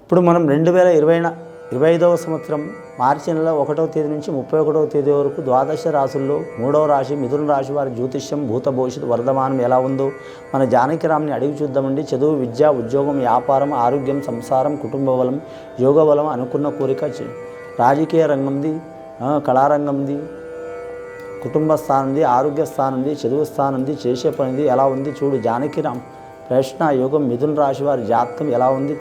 ఇప్పుడు మనం 2025వ సంవత్సరం మార్చి నెల 1వ తేదీ నుంచి 31వ తేదీ వరకు ద్వాదశ రాశుల్లో 3వ రాశి మిథున రాశి వారి జ్యోతిష్యం భూత భవిష్యత్తు వర్ధమానం ఎలా ఉందో మన జానకిరామ్ని అడిగి చూద్దామండి. చదువు, విద్య, ఉద్యోగం, వ్యాపారం, ఆరోగ్యం, సంసారం, కుటుంబ బలం, యోగ బలం, అనుకున్న కోరిక, రాజకీయ రంగంది, కళారంగంది, కుటుంబ స్థానంది, ఆరోగ్య స్థానంది, చదువు స్థానంది, చేసే పనిది ఎలా ఉంది చూడు జానకిరామ్. ప్రశ్న యోగం మిథున రాశి వారి జాతకం ఎలా ఉంది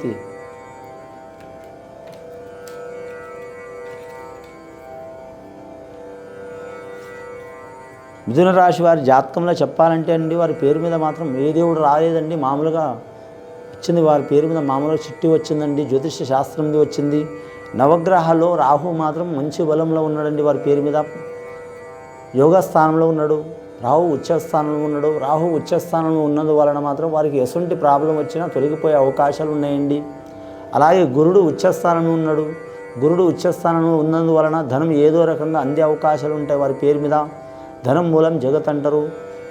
మిథున రాశి వారి జాతకంలో చెప్పాలంటే అండి, వారి పేరు మీద మాత్రం ఏ దేవుడు రాలేదండి. మామూలుగా వచ్చింది వారి పేరు మీద, మామూలుగా చిట్టి వచ్చిందండి. జ్యోతిష శాస్త్రంది వచ్చింది. నవగ్రహాల్లో రాహు మాత్రం మంచి బలంలో ఉన్నాడండి. వారి పేరు మీద యోగ స్థానంలో ఉన్నాడు. రాహు ఉచ్చస్థానంలో ఉన్నాడు. రాహు ఉచ్చస్థానంలో ఉన్నందు వలన మాత్రం వారికి ఎటువంటి ప్రాబ్లం వచ్చినా తొలగిపోయే అవకాశాలు ఉన్నాయండి. అలాగే గురుడు ఉచ్చస్థానంలో ఉన్నాడు. గురుడు ఉచ్చస్థానంలో ఉన్నందువలన ధనం ఏదో రకంగా అందే అవకాశాలు ఉంటాయి వారి పేరు మీద. ధనం మూలం జగత్ అంటారు.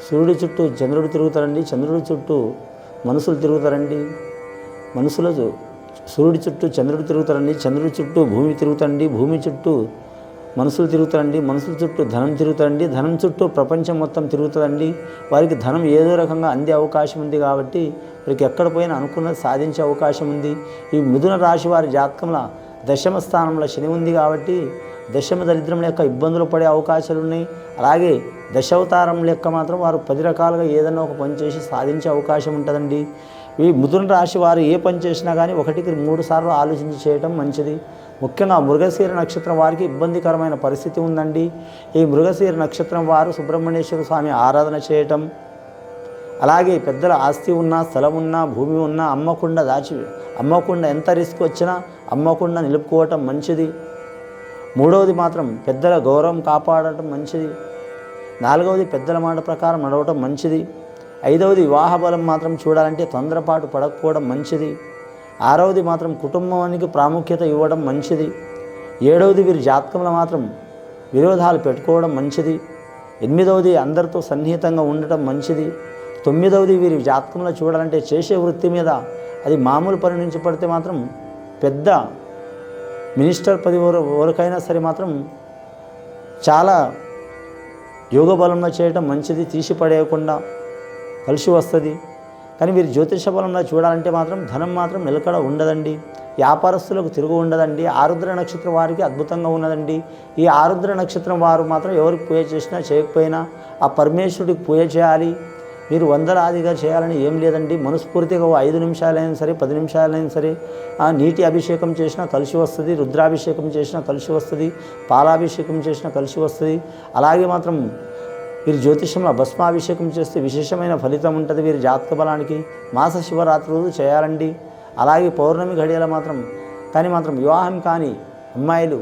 సూర్యుడి చుట్టూ చంద్రుడు తిరుగుతారండి. చంద్రుడి చుట్టూ మనుషులు తిరుగుతారండి. సూర్యుడి చుట్టూ చంద్రుడు తిరుగుతారండి. చంద్రుడి చుట్టూ భూమి తిరుగుతారండి. భూమి చుట్టూ మనుషులు తిరుగుతారండి. మనుషుల చుట్టూ ధనం తిరుగుతారండి. ధనం చుట్టూ ప్రపంచం మొత్తం తిరుగుతుందండి. వారికి ధనం ఏదో రకంగా అందే అవకాశం ఉంది కాబట్టి వారికి ఎక్కడ పోయినా అనుకున్నది సాధించే అవకాశం ఉంది. ఈ మిథున రాశి వారి జాతకంలో దశమ స్థానంలో శని ఉంది కాబట్టి దశమ దరిద్రం లెక్క ఇబ్బందులు పడే అవకాశాలు ఉన్నాయి. అలాగే దశావతారం లెక్క మాత్రం వారు 10 రకాలుగా ఏదైనా ఒక పని చేసి సాధించే అవకాశం ఉంటుందండి. ఈ మిథున రాశి వారు ఏ పని చేసినా కానీ 1కి 3 సార్లు ఆలోచించి చేయటం మంచిది. ముఖ్యంగా మృగశిర నక్షత్రం వారికి ఇబ్బందికరమైన పరిస్థితి ఉందండి. ఈ మృగశిర నక్షత్రం వారు సుబ్రహ్మణ్యేశ్వర స్వామి ఆరాధన చేయటం, అలాగే పెద్దల ఆస్తి ఉన్నా, స్థలం ఉన్నా, భూమి ఉన్నా అమ్మకుండా ఎంత రిస్క్ వచ్చినా అమ్మకుండా నిలుపుకోవటం మంచిది. 3వది మాత్రం పెద్దల గౌరవం కాపాడటం మంచిది. 4వది పెద్దల మాట ప్రకారం నడవటం మంచిది. 5వది వివాహ బలం మాత్రం చూడాలంటే తొందరపాటు పడకపోవడం మంచిది. 6వది మాత్రం కుటుంబానికి ప్రాముఖ్యత ఇవ్వడం మంచిది. 7వది వీరి జాతకంలో మాత్రం విరోధాలు పెట్టుకోవడం మంచిది. 8వది అందరితో సన్నిహితంగా ఉండటం మంచిది. 9వది వీరి జాతకంలో చూడాలంటే చేసే వృత్తి మీద అది మామూలు పని నుంచి పడితే మాత్రం పెద్ద మినిస్టర్ పది వరకైనా సరే మాత్రం చాలా యోగ బలంలో చేయటం మంచిది. తీసి పడేయకుండా కలిసి వస్తుంది. కానీ మీరు జ్యోతిష బలంలో చూడాలంటే మాత్రం ధనం మాత్రం నిలకడ ఉండదండి. వ్యాపారస్తులకు తిరుగు ఉండదండి. ఆరుద్ర నక్షత్రం వారికి అద్భుతంగా ఉన్నదండి. ఈ ఆరుద్ర నక్షత్రం వారు మాత్రం ఎవరికి పూజ చేసినా చేయకపోయినా ఆ పరమేశ్వరుడికి పూజ చేయాలి. మీరు వందలాదిగా చేయాలని ఏం లేదండి. మనస్ఫూర్తిగా 5 నిమిషాలైనా సరే 10 నిమిషాలైనా సరే నీటి అభిషేకం చేసినా కలిసి వస్తుంది. రుద్రాభిషేకం చేసినా కలిసి వస్తుంది. పాలాభిషేకం చేసినా కలిసి వస్తుంది. అలాగే మాత్రం వీరి జ్యోతిషంలో భస్మాభిషేకం చేస్తే విశేషమైన ఫలితం ఉంటుంది వీరి జాతక బలానికి. మాస శివరాత్రి రోజు చేయాలండి. అలాగే పౌర్ణమి ఘడియల మాత్రం వివాహం కాని అమ్మాయిలు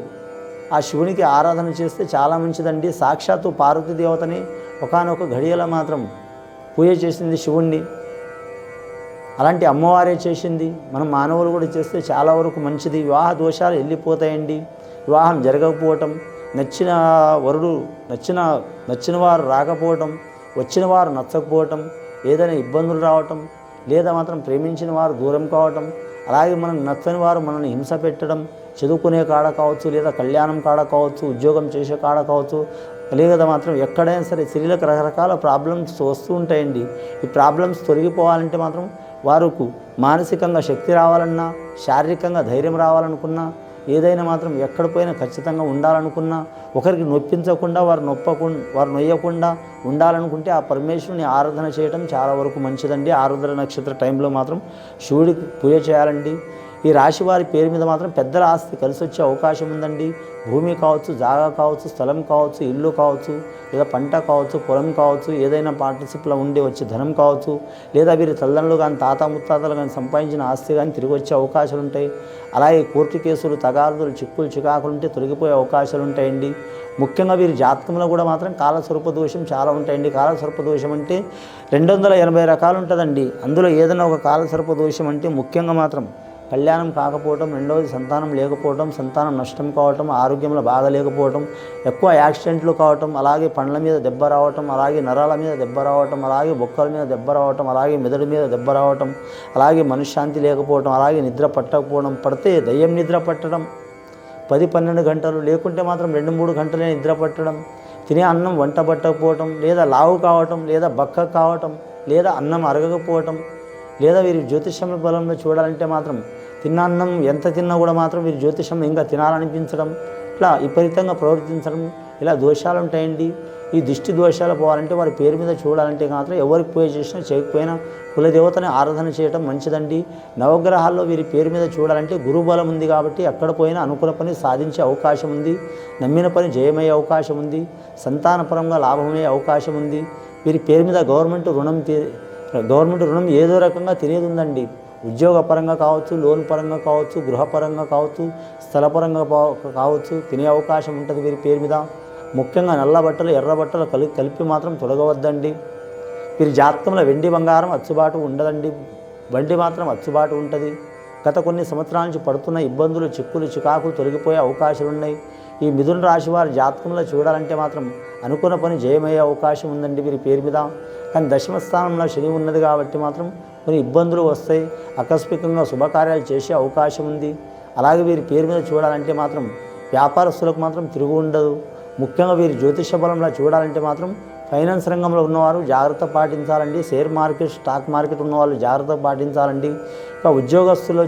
ఆ శివునికి ఆరాధన చేస్తే చాలా మంచిదండి. సాక్షాత్తు పార్వతీ దేవతని ఒకానొక ఘడియల మాత్రం పూజ చేసింది శివుణ్ణి. అలాంటి అమ్మవారే చేసింది. మనం మానవులు కూడా చేస్తే చాలా వరకు మంచిది. వివాహ దోషాలు వెళ్ళిపోతాయండి. వివాహం జరగకపోవటం, నచ్చిన వరుడు నచ్చిన వారు రాకపోవటం, వచ్చిన వారు నచ్చకపోవటం, ఏదైనా ఇబ్బందులు రావటం, లేదా మాత్రం ప్రేమించిన వారు దూరం కావటం, అలాగే మనం నచ్చని వారు మనల్ని హింస పెట్టడం, చదువుకునే కాడ కావచ్చు, లేదా కళ్యాణం కాడ కావచ్చు, ఉద్యోగం చేసే కాడ కావచ్చు, లేదా మాత్రం ఎక్కడైనా సరే స్త్రీలకు రకరకాల ప్రాబ్లమ్స్ వస్తూ ఉంటాయండి. ఈ ప్రాబ్లమ్స్ తొలగిపోవాలంటే మాత్రం వారికి మానసికంగా శక్తి రావాలన్నా, శారీరకంగా ధైర్యం రావాలనుకున్నా, ఏదైనా మాత్రం ఎక్కడ పోయినా ఖచ్చితంగా ఉండాలనుకున్నా, ఒకరికి నొప్పించకుండా వారు నొయ్యకుండా ఉండాలనుకుంటే ఆ పరమేశ్వరుని ఆరాధన చేయడం చాలా వరకు మంచిదండి. ఆరుద్ర నక్షత్ర టైంలో మాత్రం శివుడికి పూజ చేయాలండి. ఈ రాశి వారి పేరు మీద మాత్రం పెద్దల ఆస్తి కలిసి వచ్చే అవకాశం ఉందండి. భూమి కావచ్చు, జాగా కావచ్చు, స్థలం కావచ్చు, ఇల్లు కావచ్చు, లేదా పంట కావచ్చు, పొలం కావచ్చు, ఏదైనా పార్ట్నర్షిప్లో ఉండి వచ్చే ధనం కావచ్చు, లేదా వీరి తల్లిదండ్రులు కానీ తాత ముత్తాతలు కానీ సంపాదించిన ఆస్తి కానీ తిరిగి వచ్చే అవకాశాలు ఉంటాయి. అలాగే కోర్టు కేసులు, తగాదులు, చికాకులు ఉంటే తొలగిపోయే అవకాశాలు ఉంటాయండి. ముఖ్యంగా వీరి జాతకంలో కూడా మాత్రం కాలస్వరూప దోషం చాలా ఉంటాయండి. కాలస్వరూప దోషం అంటే 280 రకాలు ఉంటుందండి. అందులో ఏదైనా ఒక కాలస్వరూప దోషం అంటే ముఖ్యంగా మాత్రం కళ్యాణం కాకపోవటం, రెండవది సంతానం లేకపోవటం, సంతానం నష్టం కావటం, ఆరోగ్యంలో బాగలేకపోవటం, ఎక్కువ యాక్సిడెంట్లు కావటం, అలాగే పండ్ల మీద దెబ్బ రావటం, అలాగే నరాల మీద దెబ్బ రావటం, అలాగే బొక్కల మీద దెబ్బ రావటం, అలాగే మెదడు మీద దెబ్బ రావటం, అలాగే మనశ్శాంతి లేకపోవటం, అలాగే నిద్ర పట్టకపోవడం, పడితే దయ్యం నిద్ర పట్టడం, 10-12 గంటలు లేకుంటే మాత్రం 2-3 గంటలే నిద్ర పట్టడం, తినే అన్నం వంట పట్టకపోవటం, లేదా లావు కావటం, లేదా బక్క కావటం, లేదా అన్నం అరగకపోవటం, లేదా వీరి జ్యోతిషం బలంలో చూడాలంటే మాత్రం తిన్న అన్నం ఎంత తిన్నా కూడా మాత్రం వీరి జ్యోతిషం ఇంకా తినాలనిపించడం, ఇట్లా విపరీతంగా ప్రవర్తించడం, ఇలా దోషాలు ఉంటాయండి. ఈ దృష్టి దోషాలు పోవాలంటే వారి పేరు మీద చూడాలంటే మాత్రం ఎవరికి పూజ చేసినా చేయకపోయినా కులదేవతని ఆరాధన చేయడం మంచిదండి. నవగ్రహాల్లో వీరి పేరు మీద చూడాలంటే గురుబలం ఉంది కాబట్టి ఎక్కడ పోయినా అనుకున్న పని సాధించే అవకాశం ఉంది, నమ్మిన పని జయమయ్యే అవకాశం ఉంది, సంతానపరంగా లాభమయ్యే అవకాశం ఉంది. వీరి పేరు మీద గవర్నమెంట్ రుణం ఏదో రకంగా తినేది ఉందండి. ఉద్యోగపరంగా కావచ్చు, లోన్ పరంగా కావచ్చు, గృహపరంగా కావచ్చు, స్థలపరంగా కావచ్చు, తినే అవకాశం ఉంటుంది వీరి పేరు మీద. ముఖ్యంగా నల్ల బట్టలు ఎర్ర బట్టలు కలిపి మాత్రం తొలగవద్దండి. వీరి జాతకంలో వెండి బంగారం అచ్చుబాటు ఉండదండి, బండి మాత్రం అచ్చుబాటు ఉంటుంది. గత కొన్ని సంవత్సరాల నుంచి పడుతున్న ఇబ్బందులు, చిక్కులు, చికాకులు తొలగిపోయే అవకాశాలు ఉన్నాయి. ఈ మిథున రాశి వారి జాతకంలో చూడాలంటే మాత్రం అనుకున్న పని జయమయ్యే అవకాశం ఉందండి వీరి పేరు మీద. కానీ దశమ స్థానంలో శని ఉన్నది కాబట్టి మాత్రం కొన్ని ఇబ్బందులు వస్తాయి, ఆకస్మికంగా శుభకార్యాలు చేసే అవకాశం ఉంది. అలాగే వీరి పేరు మీద చూడాలంటే మాత్రం వ్యాపారస్తులకు మాత్రం తిరుగు ఉండదు. ముఖ్యంగా వీరి జ్యోతిష బలంలో చూడాలంటే మాత్రం ఫైనాన్స్ రంగంలో ఉన్నవారు జాగ్రత్త పాటించాలండి. షేర్ మార్కెట్, స్టాక్ మార్కెట్ ఉన్నవాళ్ళు జాగ్రత్త పాటించాలండి. ఇంకా ఉద్యోగస్తుల్లో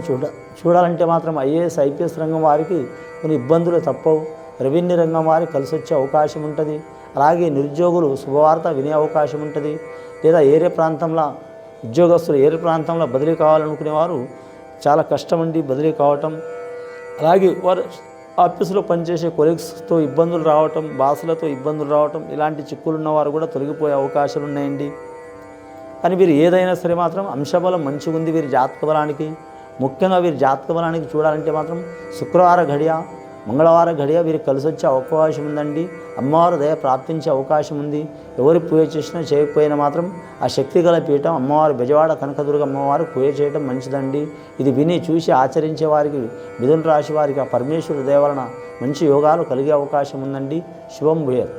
చూడాలంటే మాత్రం ఐఏఎస్, ఐపీఎస్ రంగం వారికి కొన్ని ఇబ్బందులు తప్పవు. రెవెన్యూ రంగం వారికి కలిసి వచ్చే అవకాశం ఉంటుంది. అలాగే నిరుద్యోగులు శుభవార్త వినే అవకాశం ఉంటుంది. లేదా ఏరే ప్రాంతంలో ఉద్యోగస్తులు ఏరే ప్రాంతంలో బదిలీ కావాలనుకునేవారు చాలా కష్టమండి బదిలీ కావటం. అలాగే వారు ఆఫీసులో పనిచేసే కొలీగ్స్తో ఇబ్బందులు రావటం, బాసులతో ఇబ్బందులు రావటం, ఇలాంటి చిక్కులున్న వారు కూడా తొలగిపోయే అవకాశాలు ఉన్నాయండి. కానీ వీరు ఏదైనా సరే మాత్రం అంశబలం మంచిగా ఉంది వీరి జాతక బలానికి. ముఖ్యంగా వీరి జాతక బలానికి చూడాలంటే మాత్రం శుక్రవార ఘడియ, మంగళవార ఘడియ వీరికి కలిసి వచ్చే అవకాశం ఉందండి. అమ్మవారు దయ ప్రాప్తించే అవకాశం ఉంది. ఎవరి పూజ చేసినా చేయకపోయినా మాత్రం ఆ శక్తి గల పీఠం అమ్మవారు బెజవాడ కనకదుర్గ అమ్మవారు పూజ చేయడం మంచిదండి. ఇది విని చూసి ఆచరించే వారికి, మిథున రాశి వారికి ఆ పరమేశ్వరుడి దయ వలన మంచి యోగాలు కలిగే అవకాశం ఉందండి. శుభం భూయాత్.